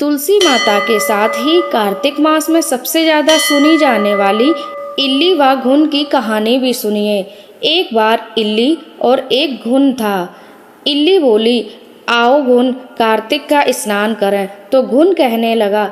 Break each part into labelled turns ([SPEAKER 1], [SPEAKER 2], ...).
[SPEAKER 1] तुलसी माता के साथ ही कार्तिक मास में सबसे ज़्यादा सुनी जाने वाली इल्ली व घुन की कहानी भी सुनिए। एक बार इल्ली और एक घुन था। इल्ली बोली, आओ घुन, कार्तिक का स्नान करें। तो घुन कहने लगा,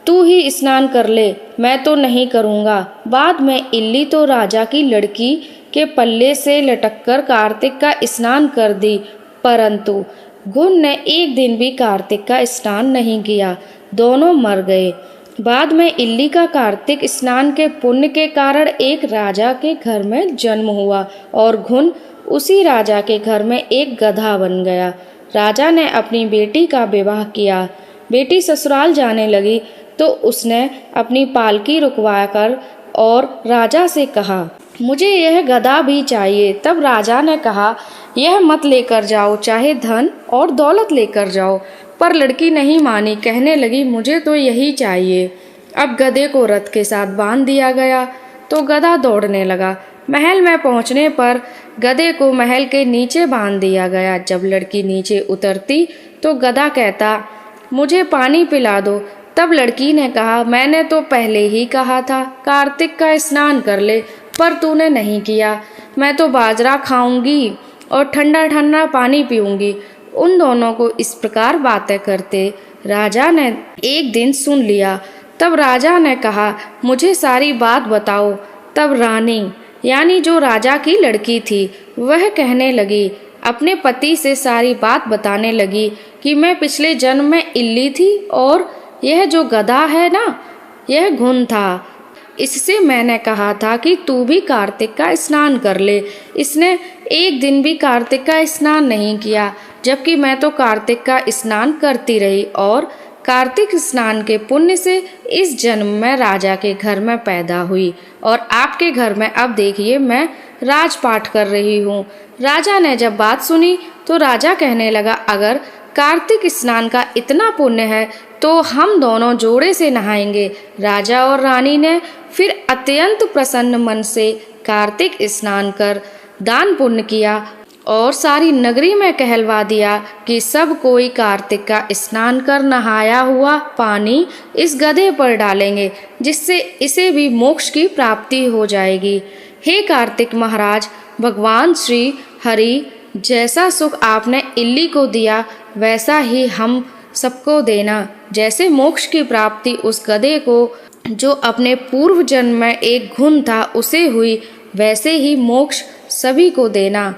[SPEAKER 1] तू ही स्नान कर ले, मैं तो नहीं करूँगा। बाद में इल्ली तो राजा की लड़की के पल्ले से लटककर कार्तिक का स्नान कर दी, परंतु घुन ने एक दिन भी कार्तिक का स्नान नहीं किया। दोनों मर गए। बाद में इल्ली का कार्तिक स्नान के पुण्य के कारण एक राजा के घर में जन्म हुआ और घुन उसी राजा के घर में एक गधा बन गया। राजा ने अपनी बेटी का विवाह किया। बेटी ससुराल जाने लगी तो उसने अपनी पालकी रुकवाकर और राजा से कहा, मुझे यह गधा भी चाहिए। तब राजा ने कहा, यह मत लेकर जाओ, चाहे धन और दौलत लेकर जाओ। पर लड़की नहीं मानी, कहने लगी, मुझे तो यही चाहिए। अब गधे को रथ के साथ बांध दिया गया तो गधा दौड़ने लगा। महल में पहुंचने पर गधे को महल के नीचे बांध दिया गया। जब लड़की नीचे उतरती तो गधा कहता, मुझे पानी पिला दो। तब लड़की ने कहा, मैंने तो पहले ही कहा था कार्तिक का स्नान कर ले, पर तूने नहीं किया। मैं तो बाजरा खाऊंगी और ठंडा ठंडा पानी पीऊंगी। उन दोनों को इस प्रकार बातें करते राजा ने एक दिन सुन लिया। तब राजा ने कहा, मुझे सारी बात बताओ। तब रानी यानी जो राजा की लड़की थी वह कहने लगी, अपने पति से सारी बात बताने लगी कि मैं पिछले जन्म में इल्ली थी और यह जो गधा है ना, यह घुन था। इससे मैंने कहा था कि तू भी कार्तिक का स्नान कर ले। इसने एक दिन भी कार्तिक का स्नान नहीं किया, जबकि मैं तो कार्तिक का स्नान करती रही और कार्तिक स्नान के पुण्य से इस जन्म में राजा के घर में पैदा हुई और आपके घर में अब देखिए मैं राजपाट कर रही हूँ। राजा ने जब बात सुनी तो राजा कहने लगा, अगर कार्तिक स्नान का इतना पुण्य है तो हम दोनों जोड़े से नहाएंगे। राजा और रानी ने फिर अत्यंत प्रसन्न मन से कार्तिक स्नान कर दान पुण्य किया और सारी नगरी में कहलवा दिया कि सब कोई कार्तिक का स्नान कर नहाया हुआ पानी इस गधे पर डालेंगे, जिससे इसे भी मोक्ष की प्राप्ति हो जाएगी। हे कार्तिक महाराज, भगवान श्री हरि जैसा सुख आपने इल्ली को दिया वैसा ही हम सबको देना। जैसे मोक्ष की प्राप्ति उस गधे को जो अपने पूर्व जन्म में एक घुन था उसे हुई, वैसे ही मोक्ष सभी को देना।